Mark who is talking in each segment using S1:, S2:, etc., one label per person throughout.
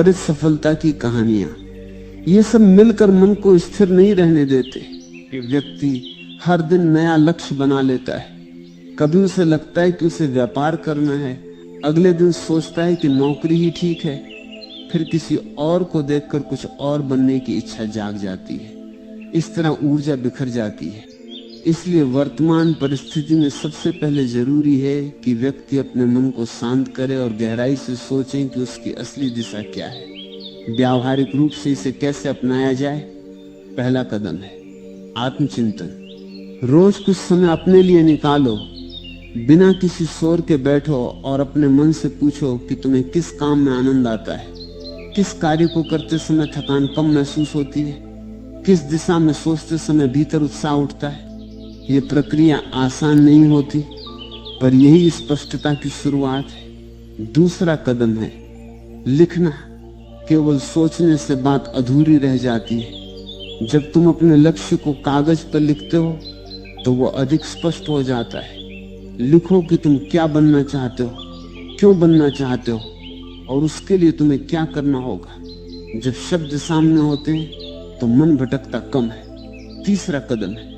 S1: त्वरित सफलता की कहानियां, ये सब मिलकर मन को स्थिर नहीं रहने देते। कि व्यक्ति हर दिन नया लक्ष्य बना लेता है। कभी उसे लगता है कि उसे व्यापार करना है, अगले दिन सोचता है कि नौकरी ही ठीक है, फिर किसी और को देखकर कुछ और बनने की इच्छा जाग जाती है। इस तरह ऊर्जा बिखर जाती है। इसलिए वर्तमान परिस्थिति में सबसे पहले जरूरी है कि व्यक्ति अपने मन को शांत करे और गहराई से सोचे कि उसकी असली दिशा क्या है। व्यावहारिक रूप से इसे कैसे अपनाया जाए? पहला कदम है आत्मचिंतन। रोज कुछ समय अपने लिए निकालो, बिना किसी शोर के बैठो और अपने मन से पूछो कि तुम्हें किस काम में आनंद आता है, किस कार्य को करते समय थकान कम महसूस होती है, किस दिशा में सोचते समय भीतर उत्साह उठता है। ये प्रक्रिया आसान नहीं होती, पर यही स्पष्टता की शुरुआत है। दूसरा कदम है लिखना। केवल सोचने से बात अधूरी रह जाती है। जब तुम अपने लक्ष्य को कागज पर लिखते हो तो वो अधिक स्पष्ट हो जाता है। लिखो कि तुम क्या बनना चाहते हो, क्यों बनना चाहते हो और उसके लिए तुम्हें क्या करना होगा। जब शब्द सामने होते हैं तो मन भटकता कम है। तीसरा कदम है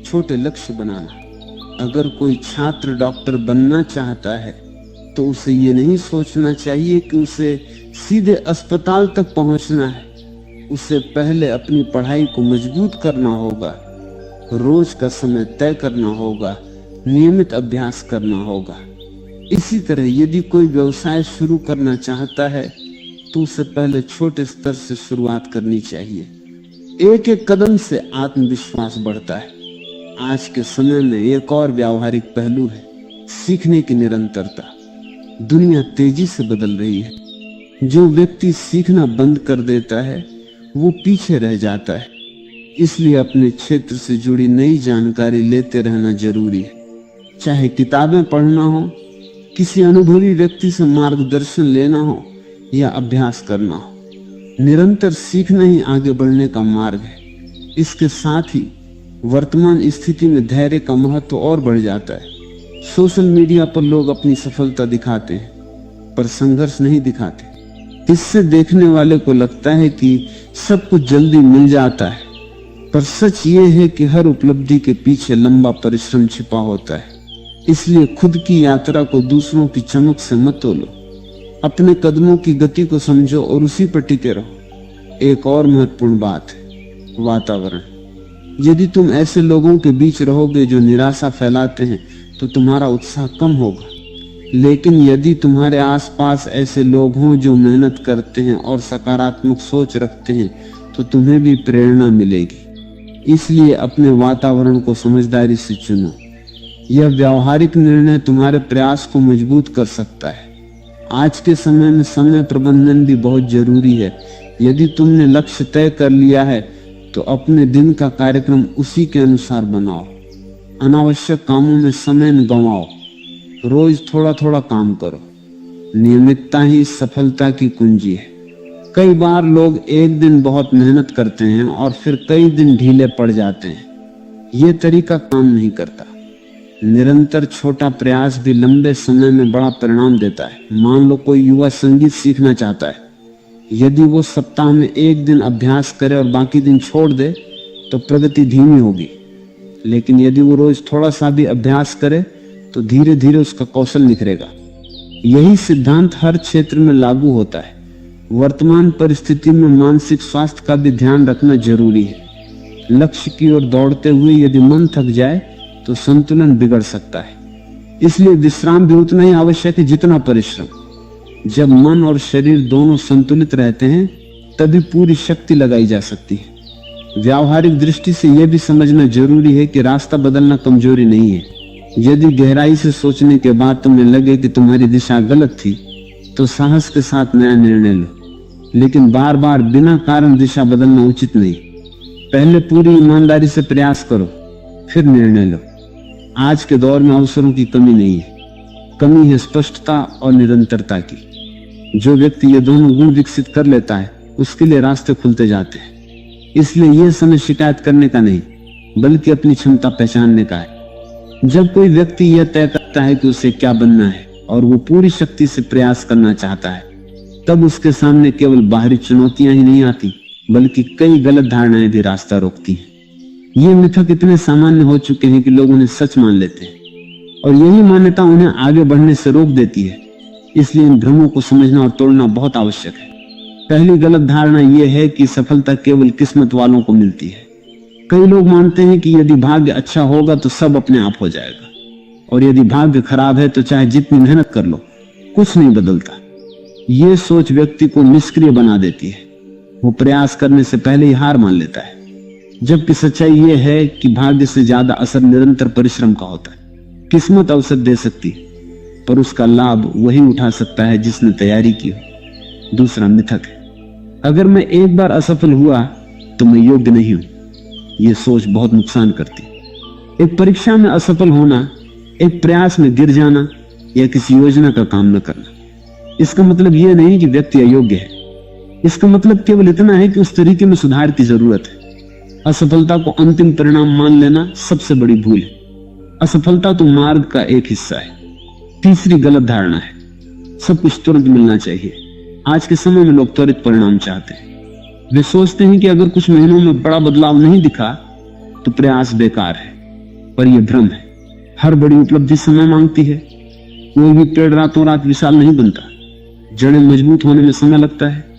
S1: छोटे लक्ष्य बनाना। अगर कोई छात्र डॉक्टर बनना चाहता है तो उसे ये नहीं सोचना चाहिए कि उसे सीधे अस्पताल तक पहुंचना है। उसे पहले अपनी पढ़ाई को मजबूत करना होगा, रोज का समय तय करना होगा, नियमित अभ्यास करना होगा। इसी तरह यदि कोई व्यवसाय शुरू करना चाहता है तो उसे पहले छोटे स्तर से शुरुआत करनी चाहिए। एक एक कदम से आत्मविश्वास बढ़ता है। आज के समय में एक और व्यावहारिक पहलू है सीखने की निरंतरता। दुनिया तेजी से बदल रही है। जो व्यक्ति सीखना बंद कर देता है वो पीछे रह जाता है। इसलिए अपने क्षेत्र से जुड़ी नई जानकारी लेते रहना जरूरी है। चाहे किताबें पढ़ना हो, किसी अनुभवी व्यक्ति से मार्गदर्शन लेना हो या अभ्यास करना हो, निरंतर सीखना ही आगे बढ़ने का मार्ग है। इसके साथ ही वर्तमान स्थिति में धैर्य का महत्व और बढ़ जाता है। सोशल मीडिया पर लोग अपनी सफलता दिखाते हैं पर संघर्ष नहीं दिखाते। इससे देखने वाले को लगता है कि सब कुछ जल्दी मिल जाता है, पर सच ये है कि हर उपलब्धि के पीछे लंबा परिश्रम छिपा होता है। इसलिए खुद की यात्रा को दूसरों की चमक से मत तोलो। अपने कदमों की गति को समझो और उसी पर टिके रहो। एक और महत्वपूर्ण बात है वातावरण। यदि तुम ऐसे लोगों के बीच रहोगे जो निराशा फैलाते हैं तो तुम्हारा उत्साह कम होगा। लेकिन यदि तुम्हारे आसपास ऐसे लोग हों जो मेहनत करते हैं और सकारात्मक सोच रखते हैं तो तुम्हें भी प्रेरणा मिलेगी। इसलिए अपने वातावरण को समझदारी से चुनो। यह व्यावहारिक निर्णय तुम्हारे प्रयास को मजबूत कर सकता है। आज के समय में समय प्रबंधन भी बहुत जरूरी है। यदि तुमने लक्ष्य तय कर लिया है तो अपने दिन का कार्यक्रम उसी के अनुसार बनाओ। अनावश्यक कामों में समय न गंवाओ। रोज थोड़ा थोड़ा काम करो। नियमितता ही सफलता की कुंजी है। कई बार लोग एक दिन बहुत मेहनत करते हैं और फिर कई दिन ढीले पड़ जाते हैं। यह तरीका काम नहीं करता। निरंतर छोटा प्रयास भी लंबे समय में बड़ा परिणाम देता है। मान लो कोई युवा संगीत सीखना चाहता है। यदि वो सप्ताह में एक दिन अभ्यास करे और बाकी दिन छोड़ दे तो प्रगति धीमी होगी। लेकिन यदि वो रोज थोड़ा सा भी अभ्यास करे तो धीरे धीरे उसका कौशल निखरेगा। यही सिद्धांत हर क्षेत्र में लागू होता है। वर्तमान परिस्थिति में मानसिक स्वास्थ्य का भी ध्यान रखना जरूरी है। लक्ष्य की ओर दौड़ते हुए यदि मन थक जाए तो संतुलन बिगड़ सकता है। इसलिए विश्राम भी उतना ही आवश्यक है जितना परिश्रम। जब मन और शरीर दोनों संतुलित रहते हैं तभी पूरी शक्ति लगाई जा सकती है। व्यावहारिक दृष्टि से यह भी समझना जरूरी है कि रास्ता बदलना कमजोरी नहीं है। यदि गहराई से सोचने के बाद तुम्हें लगे कि तुम्हारी दिशा गलत थी तो साहस के साथ नया निर्णय लो। लेकिन बार बार बिना कारण दिशा बदलना उचित नहीं। पहले पूरी ईमानदारी से प्रयास करो, फिर निर्णय लो। आज के दौर में अवसरों की कमी नहीं है, कमी है स्पष्टता और निरंतरता की। जो व्यक्ति ये दोनों गुण विकसित कर लेता है उसके लिए रास्ते खुलते जाते हैं। इसलिए यह समय शिकायत करने का नहीं बल्कि अपनी क्षमता पहचानने का है। जब कोई व्यक्ति यह तय करता है कि उसे क्या बनना है और वो पूरी शक्ति से प्रयास करना चाहता है तब उसके सामने केवल बाहरी चुनौतियां ही नहीं आती, बल्कि कई गलत धारणाएं भी रास्ता रोकती हैं। ये मिथक इतने सामान्य हो चुके हैं कि लोग उन्हें सच मान लेते हैं, और यही मान्यता उन्हें आगे बढ़ने से रोक देती है। इसलिए इन भ्रमों को समझना और तोड़ना बहुत आवश्यक है। पहली गलत धारणा यह है कि सफलता केवल किस्मत वालों को मिलती है। कई लोग मानते हैं कि यदि भाग्य अच्छा होगा तो सब अपने आप हो जाएगा, और यदि भाग्य खराब है तो चाहे जितनी मेहनत कर लो कुछ नहीं बदलता। ये सोच व्यक्ति को निष्क्रिय बना देती है। वो प्रयास करने से पहले ही हार मान लेता है, जबकि सच्चाई यह है कि भाग्य से ज्यादा असर निरंतर परिश्रम का होता है। किस्मत अवसर दे सकती है, पर उसका लाभ वही उठा सकता है जिसने तैयारी की हो। दूसरा मिथक है, अगर मैं एक बार असफल हुआ तो मैं योग्य नहीं हूं। यह सोच बहुत नुकसान करती है। एक परीक्षा में असफल होना, एक प्रयास में गिर जाना, या किसी योजना का काम न करना, इसका मतलब यह नहीं कि व्यक्ति अयोग्य है। इसका मतलब केवल इतना है कि उस तरीके में सुधार की जरूरत है। असफलता को अंतिम परिणाम मान लेना सबसे बड़ी भूल है। असफलता तो मार्ग का एक हिस्सा है। तीसरी गलत धारणा है, सब कुछ तुरंत मिलना चाहिए। आज के समय में लोग त्वरित परिणाम चाहते हैं। वे सोचते हैं कि अगर कुछ महीनों में बड़ा बदलाव नहीं दिखा तो प्रयास बेकार है, पर यह भ्रम है। हर बड़ी उपलब्धि समय मांगती है। कोई भी पेड़ रातों रात विशाल नहीं बनता, जड़ें मजबूत होने में समय लगता है।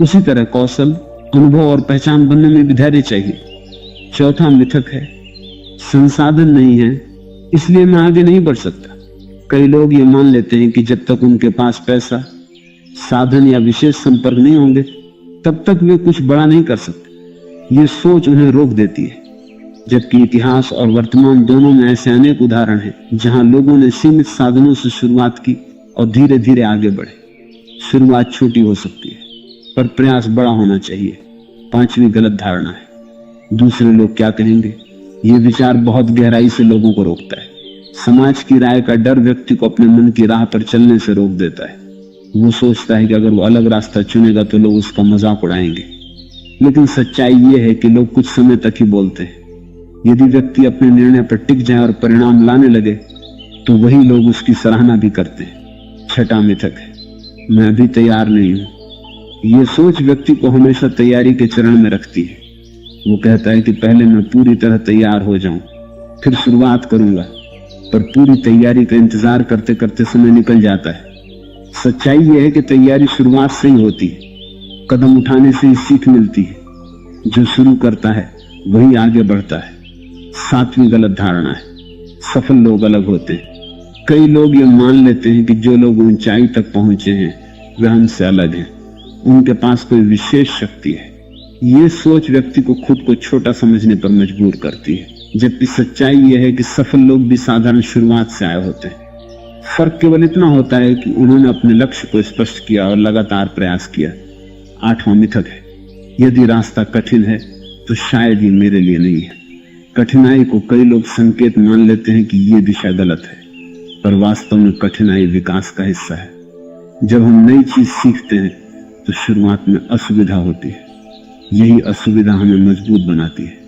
S1: उसी तरह कौशल, अनुभव और पहचान बनने में भी धैर्य चाहिए। चौथा मिथक है, संसाधन नहीं है इसलिए मैं आगे नहीं बढ़ सकता। कई लोग ये मान लेते हैं कि जब तक उनके पास पैसा, साधन या विशेष संपर्क नहीं होंगे तब तक वे कुछ बड़ा नहीं कर सकते। ये सोच उन्हें रोक देती है, जबकि इतिहास और वर्तमान दोनों में ऐसे अनेक उदाहरण हैं जहां लोगों ने सीमित साधनों से शुरुआत की और धीरे धीरे आगे बढ़े। शुरुआत छोटी हो सकती है, पर प्रयास बड़ा होना चाहिए। पांचवी गलत धारणा है, दूसरे लोग क्या कहेंगे। ये विचार बहुत गहराई से लोगों को रोकता है। समाज की राय का डर व्यक्ति को अपने मन की राह पर चलने से रोक देता है। वो सोचता है कि अगर वो अलग रास्ता चुनेगा तो लोग उसका मजाक उड़ाएंगे। लेकिन सच्चाई ये है कि लोग कुछ समय तक ही बोलते हैं। यदि व्यक्ति अपने निर्णय पर टिक जाए और परिणाम लाने लगे तो वही लोग उसकी सराहना भी करते हैं। छठा मिथक है, मैं अभी तैयार नहीं हूं। ये सोच व्यक्ति को हमेशा तैयारी के चरण में रखती है। वो कहता है कि पहले मैं पूरी तरह तैयार हो जाऊं, फिर शुरुआत करूंगा। पर पूरी तैयारी का इंतजार करते करते समय निकल जाता है। सच्चाई यह है कि तैयारी शुरुआत से ही होती है। कदम उठाने से ही सीख मिलती है। जो शुरू करता है वही आगे बढ़ता है। सातवीं गलत धारणा है, सफल लोग अलग होते हैं। कई लोग ये मान लेते हैं कि जो लोग ऊंचाई तक पहुंचे हैं वे हमसे अलग हैं, उनके पास कोई विशेष शक्ति है। ये सोच व्यक्ति को खुद को छोटा समझने पर मजबूर करती है, जबकि सच्चाई यह है कि सफल लोग भी साधारण शुरुआत से आए होते हैं। फर्क केवल इतना होता है कि उन्होंने अपने लक्ष्य को स्पष्ट किया और लगातार प्रयास किया। आठवां मिथक है, यदि रास्ता कठिन है तो शायद ये मेरे लिए नहीं है। कठिनाई को कई लोग संकेत मान लेते हैं कि ये दिशा गलत है, पर वास्तव में कठिनाई विकास का हिस्सा है। जब हम नई चीज सीखते हैं तो शुरुआत में असुविधा होती है। यही असुविधा हमें मजबूत बनाती है।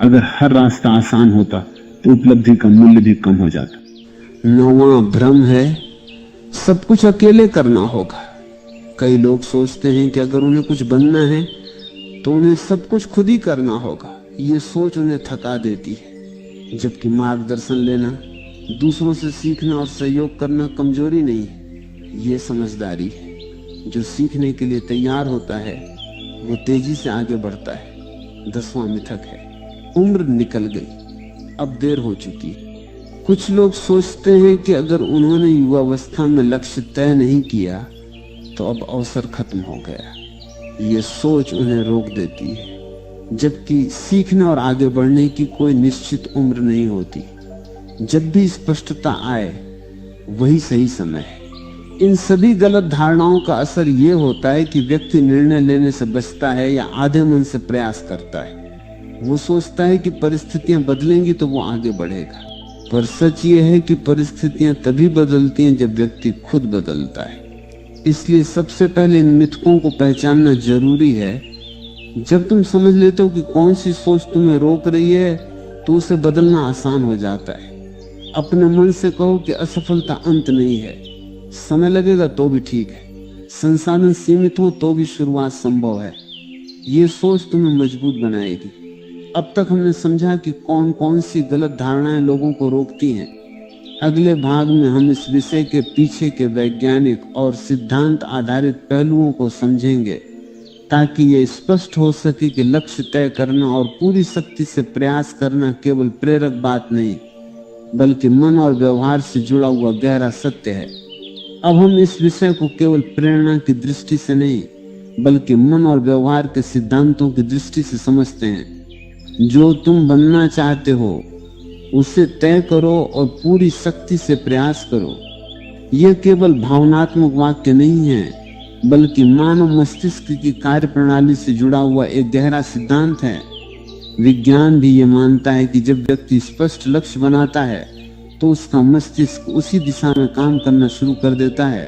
S1: अगर हर रास्ता आसान होता तो उपलब्धि का मूल्य भी कम हो जाता। नौवां भ्रम है, सब कुछ अकेले करना होगा। कई लोग सोचते हैं कि अगर उन्हें कुछ बनना है तो उन्हें सब कुछ खुद ही करना होगा। ये सोच उन्हें थका देती है, जबकि मार्गदर्शन लेना, दूसरों से सीखना और सहयोग करना कमजोरी नहीं है, ये समझदारी है। जो सीखने के लिए तैयार होता है वो तेजी से आगे बढ़ता है। 10वां मिथक है, उम्र निकल गई, अब देर हो चुकी। कुछ लोग सोचते हैं कि अगर उन्होंने युवावस्था में लक्ष्य तय नहीं किया तो अब अवसर खत्म हो गया। ये सोच उन्हें रोक देती है, जबकि सीखने और आगे बढ़ने की कोई निश्चित उम्र नहीं होती। जब भी स्पष्टता आए वही सही समय है। इन सभी गलत धारणाओं का असर ये होता है कि व्यक्ति निर्णय लेने से बचता है या आधे मन से प्रयास करता है। वो सोचता है कि परिस्थितियां बदलेंगी तो वो आगे बढ़ेगा, पर सच ये है कि परिस्थितियां तभी बदलती हैं जब व्यक्ति खुद बदलता है। इसलिए सबसे पहले इन मिथकों को पहचानना जरूरी है। जब तुम समझ लेते हो कि कौन सी सोच तुम्हें रोक रही है तो उसे बदलना आसान हो जाता है। अपने मन से कहो कि असफलता अंत नहीं है, समय लगेगा तो भी ठीक है। संसाधन सीमित हो तो भी शुरुआत संभव है। ये सोच तुम्हें मजबूत बनाएगी। अब तक हमने समझा कि कौन कौन सी गलत धारणाएं लोगों को रोकती हैं। अगले भाग में हम इस विषय के पीछे के वैज्ञानिक और सिद्धांत आधारित पहलुओं को समझेंगे, ताकि ये स्पष्ट हो सके कि लक्ष्य तय करना और पूरी शक्ति से प्रयास करना केवल प्रेरक बात नहीं, बल्कि मन और व्यवहार से जुड़ा हुआ गहरा सत्य है। अब हम इस विषय को केवल प्रेरणा की दृष्टि से नहीं, बल्कि मन और व्यवहार के सिद्धांतों की दृष्टि से समझते हैं। जो तुम बनना चाहते हो उसे तय करो और पूरी शक्ति से प्रयास करो। यह केवल भावनात्मक वाक्य नहीं है, बल्कि मानव मस्तिष्क की कार्य प्रणाली से जुड़ा हुआ एक गहरा सिद्धांत है। विज्ञान भी ये मानता है कि जब व्यक्ति स्पष्ट लक्ष्य बनाता है तो उसका मस्तिष्क उसी दिशा में काम करना शुरू कर देता है।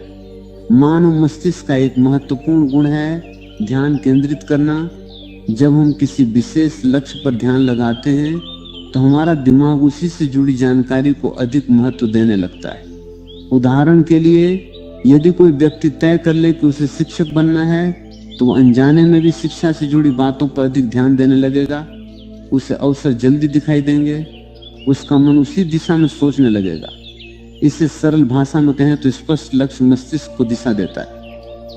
S1: मानव मस्तिष्क का एक महत्वपूर्ण गुण है ध्यान केंद्रित करना। जब हम किसी विशेष लक्ष्य पर ध्यान लगाते हैं तो हमारा दिमाग उसी से जुड़ी जानकारी को अधिक महत्व देने लगता है। उदाहरण के लिए, यदि कोई व्यक्ति तय कर ले कि उसे शिक्षक बनना है तो वह अनजाने में भी शिक्षा से जुड़ी बातों पर अधिक ध्यान देने लगेगा। उसे अवसर जल्दी दिखाई देंगे, उसका मन उसी दिशा में सोचने लगेगा। इसे सरल भाषा में कहें तो स्पष्ट लक्ष्य मस्तिष्क को दिशा देता है।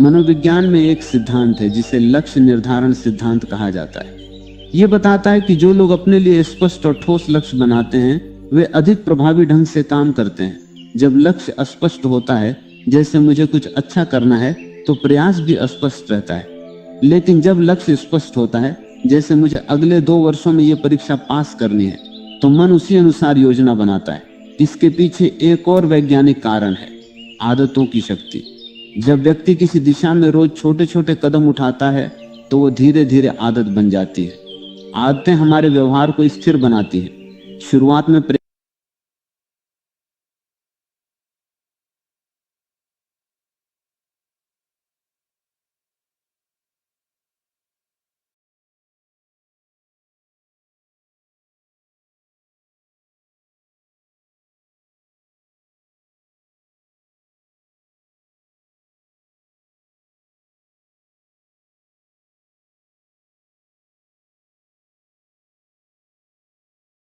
S1: मनोविज्ञान में एक सिद्धांत है जिसे लक्ष्य निर्धारण सिद्धांत कहा जाता है। यह बताता है कि जो लोग अपने लिए स्पष्ट और ठोस लक्ष्य बनाते हैं वे अधिक प्रभावी ढंग से काम करते हैं। जब लक्ष्य अस्पष्ट होता है, जैसे मुझे कुछ अच्छा करना है, तो प्रयास भी अस्पष्ट रहता है। लेकिन जब लक्ष्य स्पष्ट होता है, जैसे मुझे अगले 2 वर्षों में यह परीक्षा पास करनी है, तो मन उसी अनुसार योजना बनाता है। इसके पीछे एक और वैज्ञानिक कारण है, आदतों की शक्ति। जब व्यक्ति किसी दिशा में रोज छोटे छोटे कदम उठाता है तो वो धीरे धीरे आदत बन जाती है। आदतें हमारे व्यवहार को स्थिर बनाती हैं। शुरुआत में